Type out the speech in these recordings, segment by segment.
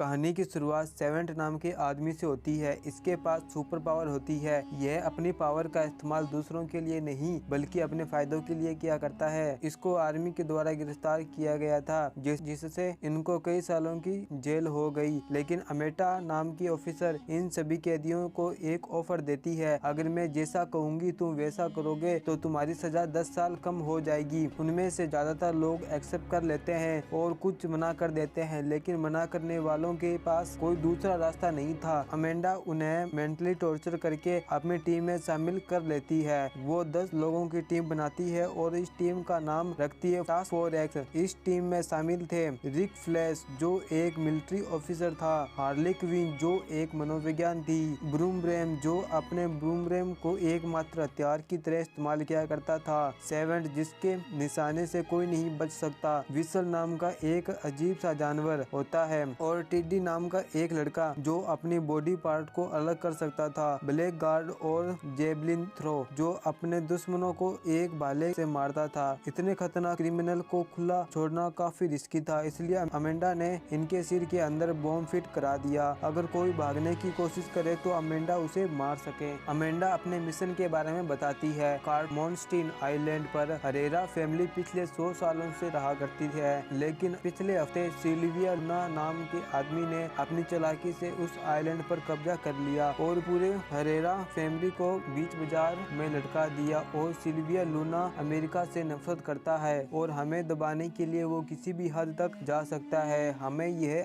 कहानी की शुरुआत सेवेंट नाम के आदमी से होती है। इसके पास सुपर पावर होती है। यह अपनी पावर का इस्तेमाल दूसरों के लिए नहीं बल्कि अपने फायदों के लिए किया करता है। इसको आर्मी के द्वारा गिरफ्तार किया गया था जिससे इनको कई सालों की जेल हो गई। लेकिन अमेटा नाम की ऑफिसर इन सभी कैदियों को एक ऑफर देती है, अगर मैं जैसा कहूंगी तुम वैसा करोगे तो तुम्हारी सजा 10 साल कम हो जाएगी। उनमें से ज्यादातर लोग एक्सेप्ट कर लेते हैं और कुछ मना कर देते हैं, लेकिन मना करने वालों के पास कोई दूसरा रास्ता नहीं था। अमेंडा उन्हें मेंटली टॉर्चर करके अपनी टीम में शामिल कर लेती है। वो 10 लोगों की टीम बनाती है और इस टीम का नाम रखती है टास्क फोर्स एक्स। इस टीम में शामिल थे रिक फ्लैश जो एक मिलिट्री ऑफिसर था, हार्ली क्विन जो एक मनोविज्ञान थी, ब्रूमब्रेम जो अपने ब्रूमब्रेम को एकमात्र हथियार की तरह इस्तेमाल किया करता था, सेवेंट जिसके निशाने से कोई नहीं बच सकता, विसल नाम का एक अजीब सा जानवर होता है और टिड्डी नाम का एक लड़का जो अपनी बॉडी पार्ट को अलग कर सकता था, ब्लैक गार्ड और जेबलिन थ्रो जो अपने दुश्मनों को एक भाले से मारता था। इतने खतरनाक क्रिमिनल को खुला छोड़ना काफी रिस्की था, इसलिए अमेंडा ने इनके सिर के अंदर बॉम्ब फिट करा दिया। अगर कोई भागने की कोशिश करे तो अमेंडा उसे मार सके। अमेंडा अपने मिशन के बारे में बताती है। कार्मोनस्टीन आइलैंड पर हरेरा फैमिली पिछले 100 सालों से रहा करती है, लेकिन पिछले हफ्ते सिल्विया लूना नाम के आदमी ने अपनी चालाकी से उस आइलैंड पर कब्जा कर लिया और पूरे हरेरा फैमिली को बीच बाजार में लटका दिया। और सिल्विया लूना अमेरिका से नफरत करता है और हमें दबाने के लिए वो किसी भी हद तक जा सकता है।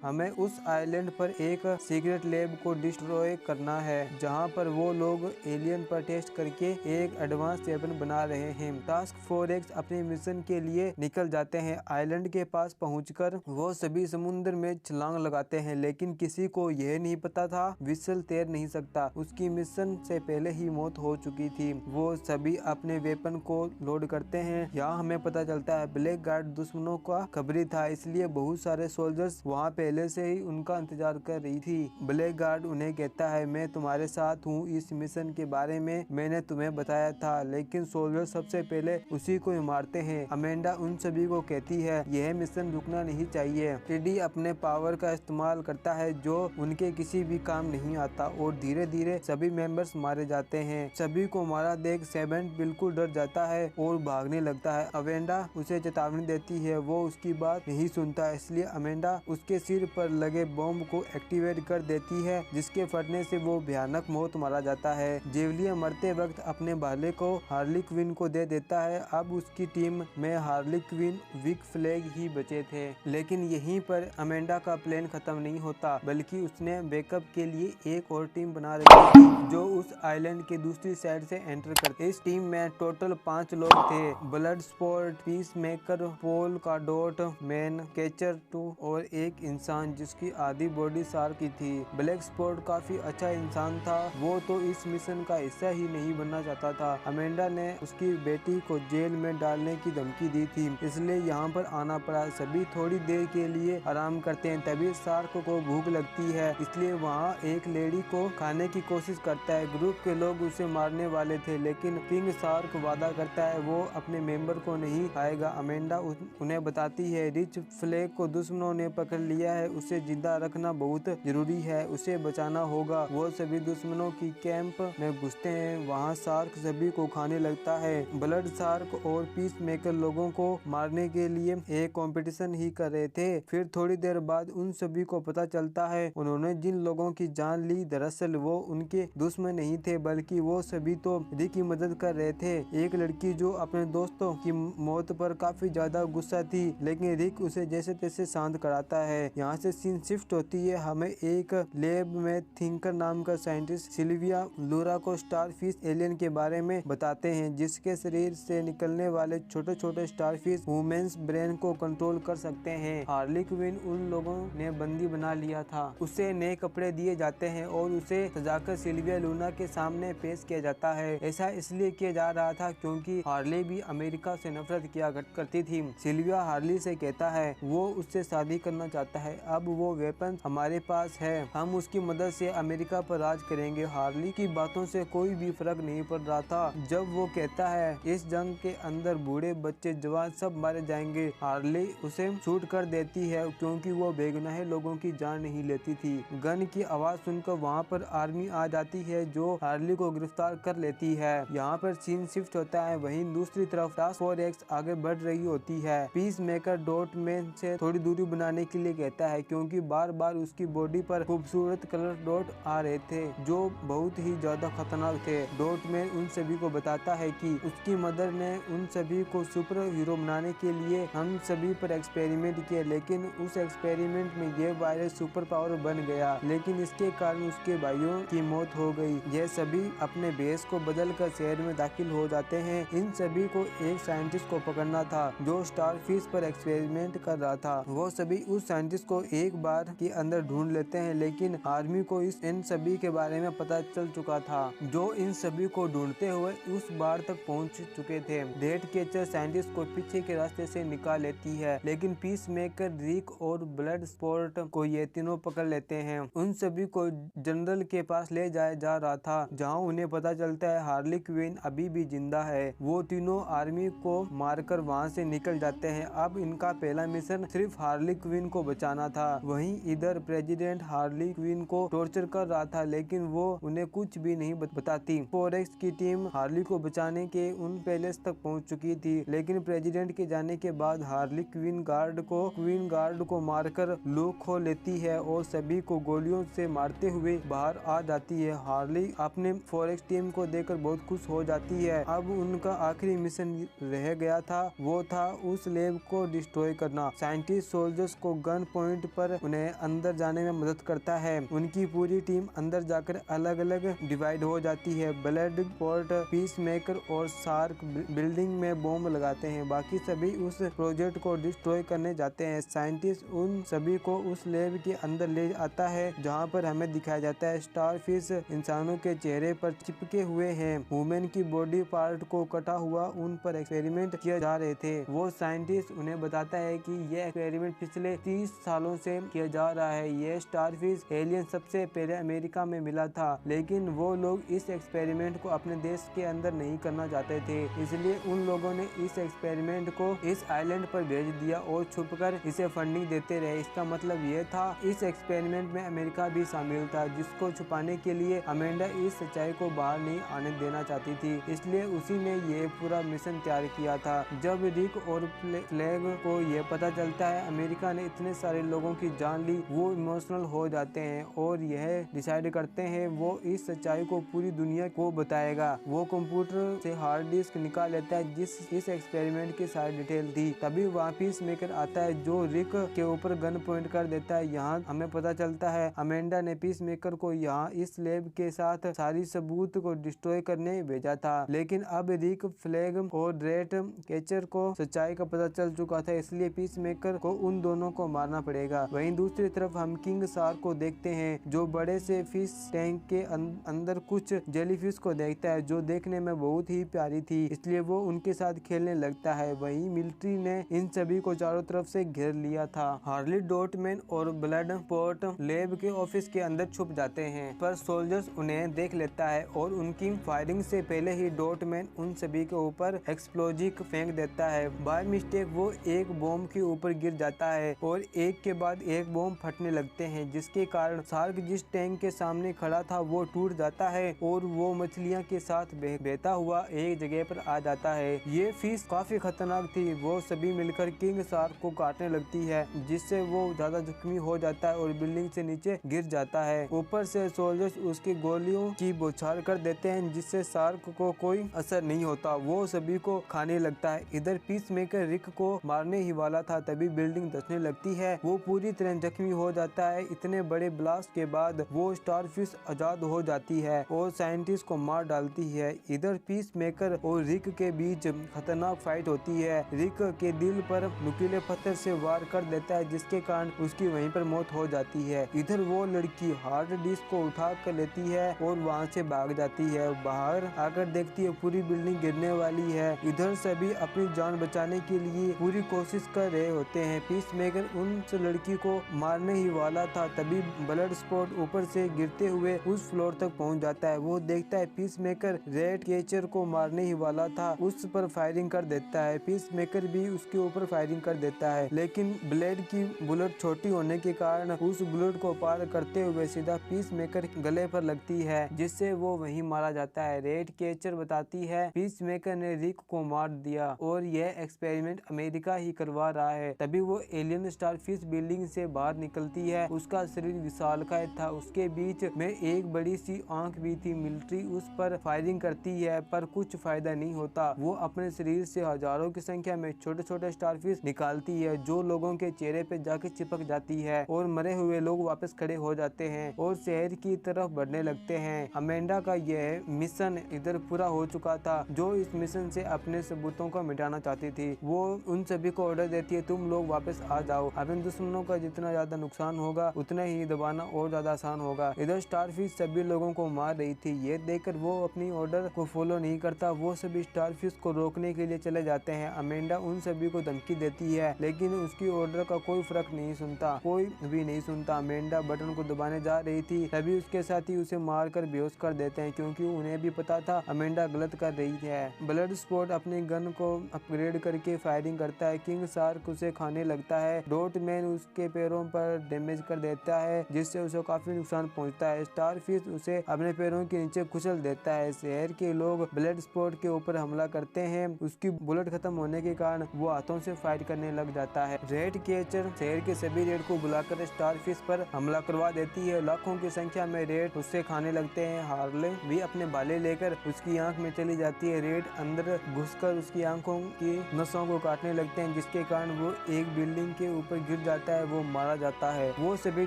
हमें उस आइलैंड पर एक सीक्रेट लैब को डिस्ट्रॉय करना है जहाँ पर वो लोग एलियन पर टेस्ट करके एक एडवांस वेपन बना रहे हैं। टास्क फोर्स एक्स अपने मिशन के लिए निकल जाते हैं। आइलैंड के पास पहुंचकर वो सभी समुद्र में छलांग लगाते हैं, लेकिन किसी को यह नहीं पता था विसल तैर नहीं सकता। उसकी मिशन से पहले ही मौत हो चुकी थी। वो सभी अपने वेपन को लोड करते हैं। यहाँ हमें पता चलता है ब्लैक गार्ड दुश्मनों का खबरी था, इसलिए बहुत सारे सोल्जर्स वहाँ पहले से ही उनका इंतजार कर रही थी। ब्लैक गार्ड उन्हें कहता है मैं तुम्हारे साथ हूँ, इस मिशन के बारे में मैंने तुम्हें बताया था। लेकिन सोल्जर सबसे पहले उसी को ही मारते हैं। अमेंडा उन सभी को कहती है यह मिशन रुकना नहीं चाहिए। टेडी अपने पावर का इस्तेमाल करता है जो उनके किसी भी काम नहीं आता और धीरे धीरे सभी मेंबर्स मारे जाते हैं। सभी को मारा देख सेवेंट बिल्कुल डर जाता है और भागने लगता है। अमेंडा उसे चेतावनी देती है, वो उसकी बात नहीं सुनता है, इसलिए अमेंडा उसके सिर पर लगे बॉम्ब को एक्टिवेट कर देती है जिसके फटने से वो भयानक मौत मारा जाता है। जेवलिया मरते वक्त अपने भाले को हार्ली क्विन को दे देता है। अब उसकी टीम में हार्ली क्विन, विक फ्लैग ही बचे थे, लेकिन यहीं पर अमेंडा का प्लान खत्म नहीं होता बल्कि उसने बैकअप के लिए एक और टीम बना रखी थी जो उस आइलैंड के दूसरी साइड से एंटर करते। इस टीम में टोटल 5 लोग थे, ब्लड स्पोर्ट, पीस मेकर, पोल का डॉट, मैन कैचर 2 और एक इंसान जिसकी आधी बॉडी शार्क की थी। ब्लैक स्पोर्ट काफी अच्छा इंसान था, वो तो इस मिशन का हिस्सा ही नहीं बनना चाहता था। अमेंडा ने उसकी बेटी को जेल में डालने की धमकी दी थी, इसलिए यहाँ पर आना पड़ा। सभी थोड़ी देर के लिए आराम करते हैं, तभी शार्क को भूख लगती है, इसलिए वहाँ एक लेडी को खाने की कोशिश करता है। ग्रुप के लोग उसे मारने वाले थे, लेकिन किंग शार्क वादा करता है वो अपने मेंबर को नहीं खाएगा। अमेंडा उन्हें बताती है रिच फ्लैग को दुश्मनों ने पकड़ लिया है, उसे जिंदा रखना बहुत जरूरी है, उसे बचाना होगा। वो सभी दुश्मनों की कैंप में घुसते हैं, वहाँ शार्क सभी को खाने लगता है। ब्लड शार्क और पीस मेकर लोगों को मारने के लिए एक कंपटीशन ही कर रहे थे। फिर थोड़ी देर बाद उन सभी को पता चलता है उन्होंने जिन लोगों की जान ली दरअसल वो उनके दुश्मन नहीं थे बल्कि वो सभी तो रिक की मदद कर रहे थे। एक लड़की जो अपने दोस्तों की मौत पर काफी ज्यादा गुस्सा थी, लेकिन रिक उसे जैसे तैसे शांत कराता है। यहाँ से सीन शिफ्ट होती है। हमें एक लैब में थिंकर नाम का साइंटिस्ट सिल्विया लूना को स्टारफिश एलियन के बारे में बताते हैं जिसके शरीर से निकलने वाले छोटे छोटे स्टारफिश ह्यूमंस ब्रेन को कंट्रोल कर सकते हैं। हार्ली क्विन उन लोगों ने बंदी बना लिया था, उसे नए कपड़े दिए जाते हैं और उसे सजाकर सिल्विया लूना के सामने पेश किया जाता है। ऐसा इसलिए किया जा रहा था क्योंकि हार्ली भी अमेरिका से नफरत किया करती थी। सिल्विया हार्ली से कहता है वो उससे शादी करना चाहता है, अब वो वेपन हमारे पास है, हम उसकी मदद से अमेरिका पर राज करेंगे। हार्ली की बातों से कोई भी फर्क नहीं पड़ रहा था जब वो कहता है इस जंग के अंदर बूढ़े बच्चे जवान सब मारे जाएंगे। हार्ली उसे शूट कर देती है क्योंकि वो बेगुनाह लोगों लोगों की जान नहीं लेती थी। गन की आवाज सुनकर वहाँ पर आर्मी आ जाती है जो हार्ली को गिरफ्तार कर लेती है। यहाँ पर सीन शिफ्ट होता है। वहीं दूसरी तरफ टास्क फोर्स एक्स आगे बढ़ रही होती है। पीस मेकर डॉट मैन से थोड़ी दूरी बनाने के लिए कहता है क्योंकि बार बार उसकी बॉडी पर खूबसूरत कलर डॉट आ रहे थे जो बहुत ही ज्यादा खतरनाक थे। डॉट मैन उन सभी को बताता है कि उसकी मदर ने उन सभी को सुपर हीरो बनाने के लिए हम सभी पर एक्सपेरिमेंट किया, लेकिन उस एक्सपेरिमेंट में ये वायरस सुपर पावर बन गया, लेकिन इसके कारण उसके भाइयों की मौत हो गई। यह सभी अपने बेस को बदलकर शहर में दाखिल हो जाते हैं। इन सभी को एक साइंटिस्ट को पकड़ना था जो स्टारफिश पर एक्सपेरिमेंट कर रहा था। वो सभी उस साइंटिस्ट को एक बार के अंदर ढूंढ लेते हैं, लेकिन आर्मी को इन सभी के बारे में पता चल चुका था जो इन सभी को ढूंढते हुए उस बार तक पहुंच चुके थे। डेड कैचर साइंटिस्ट को पीछे के रास्ते से निकाल लेती है, लेकिन पीस मेकर, रिक और ब्लड स्पोर्ट को ये तीनों पकड़ लेते हैं। उन सभी को जनरल के पास ले जाया जा रहा था जहां उन्हें पता चलता है हार्ली क्विन अभी भी जिंदा है। वो तीनों आर्मी को मारकर वहां से निकल जाते हैं। अब इनका पहला मिशन सिर्फ हार्ली क्विन को बचाना था। वहीं इधर प्रेसिडेंट हार्ली क्विन को टॉर्चर कर रहा था, लेकिन वो उन्हें कुछ भी नहीं बताती। फोरेक्स की टीम हार्ली को बचाने के उन पैलेस तक पहुंच चुकी थी, लेकिन प्रेसिडेंट के जाने के बाद हार्ली क्वीन गार्ड को मारकर लूक खो लेती है और सभी को गोलियों से मारते हुए बाहर आ जाती है। हार्ली अपने फोरेक्स टीम को देखकर बहुत खुश हो जाती है। अब उनका आखिरी मिशन रह गया था, वो था उस लैब को डिस्ट्रॉय करना। साइंटिस्ट सोल्जर्स को गन पॉइंट पर उन्हें अंदर जाने में मदद करता है। उनकी पूरी टीम अंदर जाकर अलग अलग डिवाइड हो जाती है। ब्लड स्पोर्ट, पीस मेकर और शार्क बिल्डिंग में बॉम्ब लगाते हैं। बाकी सभी उस प्रोजेक्ट को डिस्ट्रॉय करने जाते हैं। साइंटिस्ट उन सभी को उस लैब के अंदर ले आता है जहां पर हमें दिखाया जाता है स्टारफिश इंसानों के चेहरे पर चिपके हुए हैं। वुमेन की बॉडी पार्ट को कटा हुआ उन पर एक्सपेरिमेंट किए जा रहे थे। वो साइंटिस्ट उन्हें बताता है कि यह एक्सपेरिमेंट पिछले 30 सालों से किया जा रहा है। यह स्टारफिश एलियन सबसे पहले अमेरिका में मिला था, लेकिन वो लोग इस एक्सपेरिमेंट को अपने देश के अंदर नहीं करना चाहते थे, इसलिए उन लोगों ने इस एक्सपेरिमेंट को इस आइलैंड पर भेज दिया और छुपकर इसे फंडिंग देते रहे। इसका मतलब यह था इस एक्सपेरिमेंट में अमेरिका भी शामिल था, जिसको छुपाने के लिए अमेंडा इस सच्चाई को बाहर नहीं आने देना चाहती थी, इसलिए उसी ने ये पूरा मिशन तैयार किया था। जब रिक और फ्लैग को ये पता चलता है अमेरिका ने इतने सारे लोगों की जान ली, वो इमोशनल हो जाते हैं और यह डिसाइड करते हैं वो इस सच्चाई को पूरी दुनिया को बताएगा। वो कंप्यूटर से हार्ड डिस्क निकाल लेता है जिस इस एक्सपेरिमेंट की सारी डिटेल थी। तभी वहाँ पीस मेकर आता है जो रिक के ऊपर गन पॉइंट कर देता है। यहाँ हमें पता चलता है अमेंडा ने पीस मेकर को यहाँ इस लैब के साथ सारी सबूत को डिस्ट्रॉय करने भेजा था, लेकिन अब रिक, फ्लैग और डेड कैचर को सच्चाई का पता चल चुका था, इसलिए पीस मेकर को उन दोनों को मारना पड़ेगा। वहीं दूसरी तरफ हम किंग शार्क को देखते हैं जो बड़े से फिश टैंक के अंदर कुछ जेलीफिश को देखता है जो देखने में बहुत ही प्यारी थी, इसलिए वो उनके साथ खेलने लगता है। वहीं मिलिट्री ने इन सभी को चारों तरफ से घेर लिया था। हार्ली, डॉटमैन और ब्लड स्पोर्ट लैब के ऑफिस के अंदर छुप जाते हैं, पर सोल्जर्स उन्हें देख लेता है और उनकी फायरिंग से पहले ही डॉटमैन उन सभी के ऊपर एक्सप्लोजिव फेंक देता है। बाय मिस्टेक वो एक बॉम्ब के ऊपर गिर जाता है और एक के बाद एक बॉम्ब फटने लगते हैं, जिसके कारण शार्क जिस टैंक के सामने खड़ा था वो टूट जाता है और वो मछलियां के साथ बहता हुआ एक जगह पर आ जाता है। ये फिश काफी खतरनाक थी। वो सभी मिलकर किंग शार्क को काटने लगती है, जिससे वो ज्यादा जख्मी हो जाता है और बिल्डिंग से नीचे गिर जाता है। ऊपर से सोल्जर्स उसकी गोलियों की बौछार कर देते हैं, जिससे शार्क को कोई असर नहीं होता। वो सभी को खाने लगता है। इधर पीस मेकर रिक को मारने ही वाला था, तभी बिल्डिंग धंसने लगती है। वो पूरी तरह जख्मी हो जाता है। इतने बड़े ब्लास्ट के बाद वो स्टारफिश आजाद हो जाती है और साइंटिस्ट को मार डालती है। इधर पीस मेकर और रिक के बीच खतरनाक फाइट होती है। रिक के दिल पर नुकीले पत्थर से वार कर देता है, जिसके कारण उसकी वहीं पर मौत हो जाती है। इधर वो लड़की हार्ड डिस्क को उठा कर लेती है और वहाँ से भाग जाती है। बाहर आकर देखती है पूरी बिल्डिंग गिरने वाली है। इधर सभी अपनी जान बचाने के लिए पूरी कोशिश कर रहे होते हैं। पीस मेकर उस लड़की को मारने ही वाला था, तभी ब्लड स्पॉट ऊपर से गिरते हुए उस फ्लोर तक पहुंच जाता है। वो देखता है पीस मेकर रेड कैचर को मारने ही वाला था, उस पर फायरिंग कर देता है। पीस मेकर भी उसके ऊपर फायरिंग कर देता है, लेकिन ब्लेड की बुलेट छोटी छोटी होने के कारण उस बुलेट को पार करते हुए सीधा पीस मेकर गले पर लगती है, जिससे वो वहीं मारा जाता है। रेड कैचर बताती है पीस मेकर ने रिक को मार दिया और यह एक्सपेरिमेंट अमेरिका ही करवा रहा है। तभी वो एलियन स्टारफिश बिल्डिंग से बाहर निकलती है। उसका शरीर विशालकाय था, उसके बीच में एक बड़ी सी आंख भी थी। मिलिट्री उस पर फायरिंग करती है पर कुछ फायदा नहीं होता। वो अपने शरीर से हजारों की संख्या में छोटे छोटे स्टारफिश निकालती है जो लोगों के चेहरे पे जाके चिपक जाती है और मरे हुए लोग वापस खड़े हो जाते हैं और शहर की तरफ बढ़ने लगते हैं। अमेंडा का यह मिशन इधर पूरा हो चुका था, जो इस मिशन से अपने सबूतों को मिटाना चाहती थी। वो उन सभी को ऑर्डर देती है तुम लोग वापस आ जाओ। अब इन दुश्मनों का जितना ज्यादा नुकसान होगा उतना ही दबाना और ज्यादा आसान होगा। इधर स्टारफिश सभी लोगों को मार रही थी। ये देखकर वो अपनी ऑर्डर को फॉलो नहीं करता। वो सभी स्टारफिश को रोकने के लिए चले जाते हैं। अमेंडा उन सभी को धमकी देती है लेकिन उसकी ऑर्डर का कोई फर्क नहीं सुनता, कोई भी नहीं सुनता। अमेंडा बटन को दबाने जा रही थी तभी उसके साथी उसे मारकर बेहोश कर देते हैं, क्योंकि उन्हें भी पता था अमेंडा गलत कर रही है। ब्लड स्पॉट अपनी गन को अपग्रेड करके फायरिंग करता है। किंग शार्क उसे खाने लगता है। डॉटमैन उसके पैरों पर डैमेज कर देता है जिससे उसे काफी नुकसान पहुंचता है। स्टारफिश उसे अपने पैरों के नीचे कुचल देता है। शहर के लोग ब्लड स्पॉट के ऊपर हमला करते हैं। उसकी बुलेट खत्म होने के कारण वो हाथों से फायर करने लग जाता है। रेड कैचर शहर के सभी रेड को बुलाकर स्टारफिश पर हमला करवा देती है। लाखों की संख्या में रेड उससे खाने लगते हैं। हार्ले भी अपने भाले लेकर उसकी आंख में चली जाती है। रेड अंदर घुसकर उसकी आंखों की नसों को काटने लगते हैं, जिसके कारण वो एक बिल्डिंग के ऊपर गिर जाता है। वो मारा जाता है। वो सभी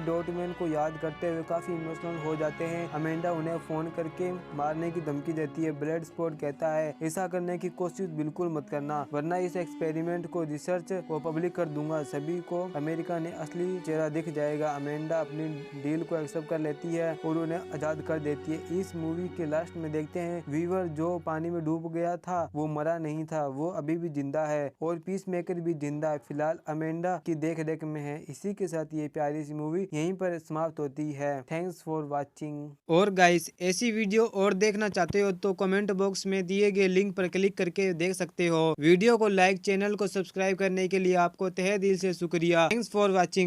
डॉटमैन को याद करते हुए काफी इमोशनल हो जाते हैं। अमेंडा उन्हें फोन करके मारने की धमकी देती है। ब्लड स्पॉट कहता है ऐसा करने की कोशिश बिल्कुल मत करना, वरना इस एक्सपेरिमेंट को रिसर्च को पब्लिक कर दूंगा। सभी को अमेरिका ने असली चेहरा दिख जाएगा। अमेंडा अपनी डील को एक्सेप्ट कर लेती है और उन्हें आजाद कर देती है। इस मूवी के लास्ट में देखते हैं वीवर जो पानी में डूब गया था वो मरा नहीं था, वो अभी भी जिंदा है और पीस मेकर भी जिंदा है। फिलहाल अमेंडा की देख रेख में है। इसी के साथ ये प्यारी सी मूवी यहीं पर समाप्त होती है। Thanks for watching. और गाइस ऐसी वीडियो और देखना चाहते हो तो कमेंट बॉक्स में दिए गए लिंक पर क्लिक करके देख सकते हो। वीडियो को लाइक, चैनल को सब्सक्राइब करने के लिए आपको तहे दिल से शुक्रिया। Thanks for watching.